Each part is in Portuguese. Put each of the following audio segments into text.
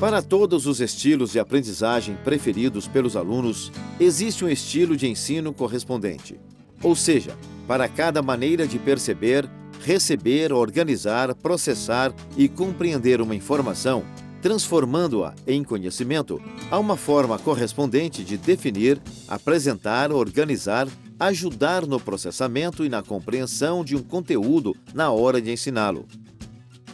Para todos os estilos de aprendizagem preferidos pelos alunos, existe um estilo de ensino correspondente. Ou seja, para cada maneira de perceber, receber, organizar, processar e compreender uma informação, transformando-a em conhecimento, há uma forma correspondente de definir, apresentar, organizar, ajudar no processamento e na compreensão de um conteúdo na hora de ensiná-lo.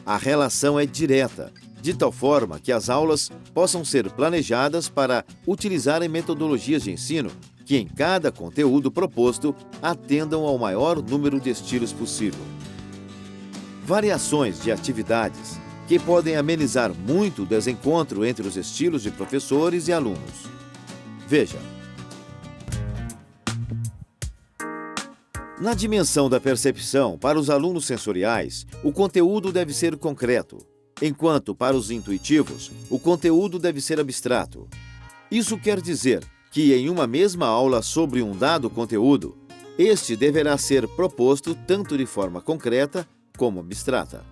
A relação é direta, de tal forma que as aulas possam ser planejadas para utilizarem metodologias de ensino que, em cada conteúdo proposto, atendam ao maior número de estilos possível. Variações de atividades que podem amenizar muito o desencontro entre os estilos de professores e alunos. Veja. Na dimensão da percepção, para os alunos sensoriais, o conteúdo deve ser concreto, enquanto para os intuitivos, o conteúdo deve ser abstrato. Isso quer dizer que, em uma mesma aula sobre um dado conteúdo, este deverá ser proposto tanto de forma concreta como abstrata.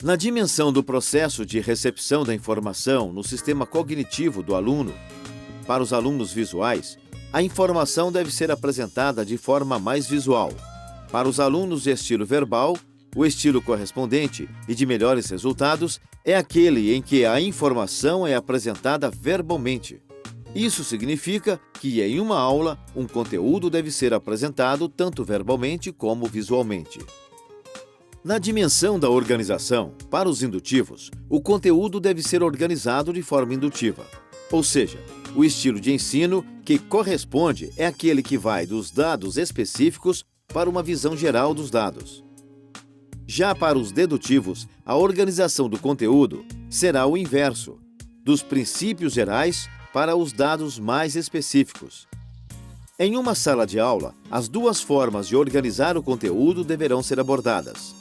Na dimensão do processo de recepção da informação no sistema cognitivo do aluno, para os alunos visuais, a informação deve ser apresentada de forma mais visual. Para os alunos de estilo verbal, o estilo correspondente e de melhores resultados é aquele em que a informação é apresentada verbalmente. Isso significa que, em uma aula, um conteúdo deve ser apresentado tanto verbalmente como visualmente. Na dimensão da organização, para os indutivos, o conteúdo deve ser organizado de forma indutiva. Ou seja, o estilo de ensino que corresponde é aquele que vai dos dados específicos para uma visão geral dos dados. Já para os dedutivos, a organização do conteúdo será o inverso, dos princípios gerais para os dados mais específicos. Em uma sala de aula, as duas formas de organizar o conteúdo deverão ser abordadas.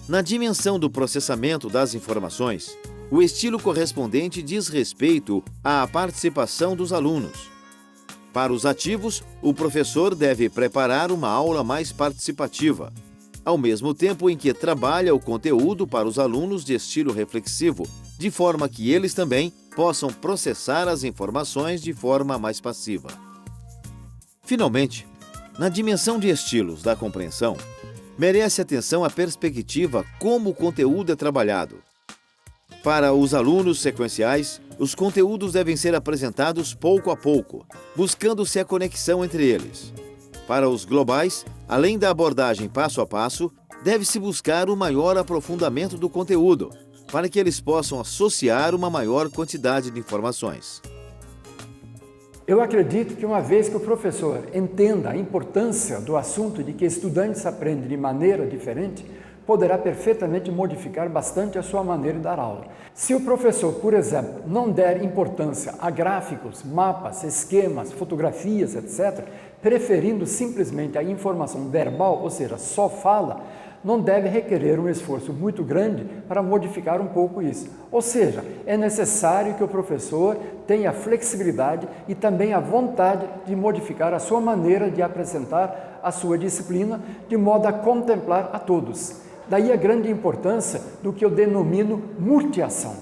Na dimensão do processamento das informações, o estilo correspondente diz respeito à participação dos alunos. Para os ativos, o professor deve preparar uma aula mais participativa, ao mesmo tempo em que trabalha o conteúdo para os alunos de estilo reflexivo, de forma que eles também possam processar as informações de forma mais passiva. Finalmente, na dimensão de estilos da compreensão, merece atenção a perspectiva como o conteúdo é trabalhado. Para os alunos sequenciais, os conteúdos devem ser apresentados pouco a pouco, buscando-se a conexão entre eles. Para os globais, além da abordagem passo a passo, deve-se buscar o maior aprofundamento do conteúdo, para que eles possam associar uma maior quantidade de informações. Eu acredito que uma vez que o professor entenda a importância do assunto de que estudantes aprendem de maneira diferente, poderá perfeitamente modificar bastante a sua maneira de dar aula. Se o professor, por exemplo, não der importância a gráficos, mapas, esquemas, fotografias, etc., preferindo simplesmente a informação verbal, ou seja, só fala, não deve requerer um esforço muito grande para modificar um pouco isso. Ou seja, é necessário que o professor tenha flexibilidade e também a vontade de modificar a sua maneira de apresentar a sua disciplina, de modo a contemplar a todos. Daí a grande importância do que eu denomino multiação.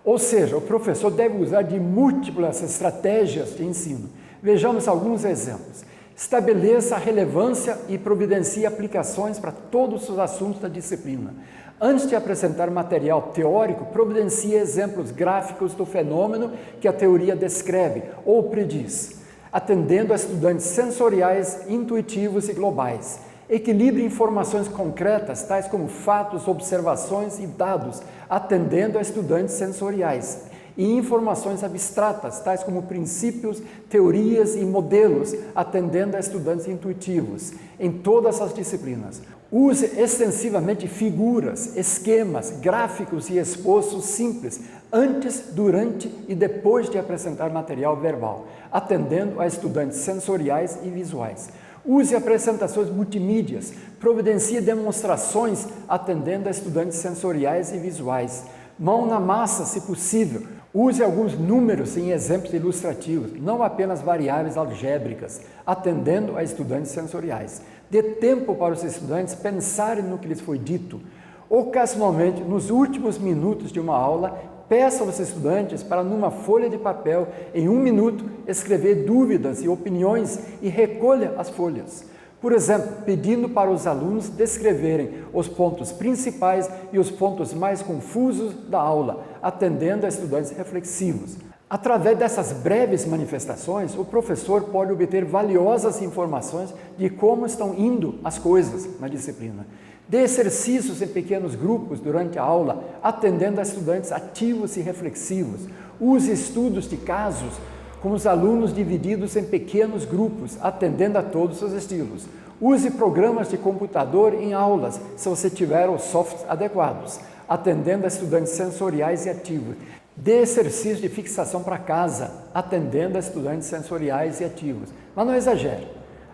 Ou seja, o professor deve usar de múltiplas estratégias de ensino. Vejamos alguns exemplos. Estabeleça a relevância e providencie aplicações para todos os assuntos da disciplina. Antes de apresentar material teórico, providencie exemplos gráficos do fenômeno que a teoria descreve ou prediz, atendendo a estudantes sensoriais, intuitivos e globais. Equilibre informações concretas, tais como fatos, observações e dados, atendendo a estudantes sensoriais. E informações abstratas, tais como princípios, teorias e modelos, atendendo a estudantes intuitivos, em todas as disciplinas. Use extensivamente figuras, esquemas, gráficos e esboços simples, antes, durante e depois de apresentar material verbal, atendendo a estudantes sensoriais e visuais. Use apresentações multimídias, providencie demonstrações, atendendo a estudantes sensoriais e visuais. Mão na massa, se possível. Use alguns números em exemplos ilustrativos, não apenas variáveis algébricas, atendendo a estudantes sensoriais. Dê tempo para os estudantes pensarem no que lhes foi dito. Ocasionalmente, nos últimos minutos de uma aula, Peça aos estudantes para, numa folha de papel, em 1 minuto, escrever dúvidas e opiniões e recolha as folhas. Por exemplo, pedindo para os alunos descreverem os pontos principais e os pontos mais confusos da aula, atendendo a estudantes reflexivos. Através dessas breves manifestações, o professor pode obter valiosas informações de como estão indo as coisas na disciplina. Dê exercícios em pequenos grupos durante a aula, atendendo a estudantes ativos e reflexivos. Use estudos de casos com os alunos divididos em pequenos grupos, atendendo a todos os estilos. Use programas de computador em aulas, se você tiver os softwares adequados, atendendo a estudantes sensoriais e ativos. Dê exercício de fixação para casa, atendendo a estudantes sensoriais e ativos. Mas não exagere,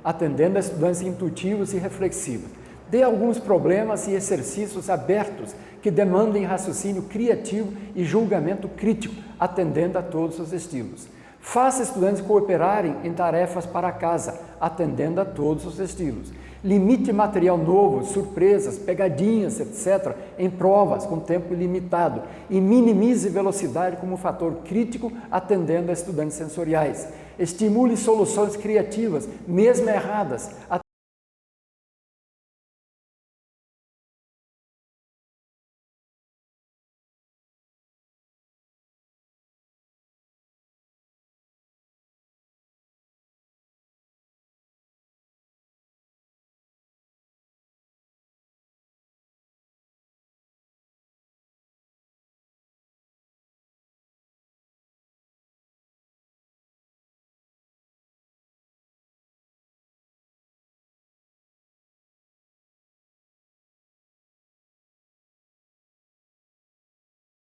atendendo a estudantes intuitivos e reflexivos. Dê alguns problemas e exercícios abertos que demandem raciocínio criativo e julgamento crítico, atendendo a todos os estilos. Faça estudantes cooperarem em tarefas para casa, atendendo a todos os estilos. Limite material novo, surpresas, pegadinhas, etc., em provas com tempo limitado e minimize velocidade como fator crítico, atendendo a estudantes sensoriais. Estimule soluções criativas, mesmo erradas,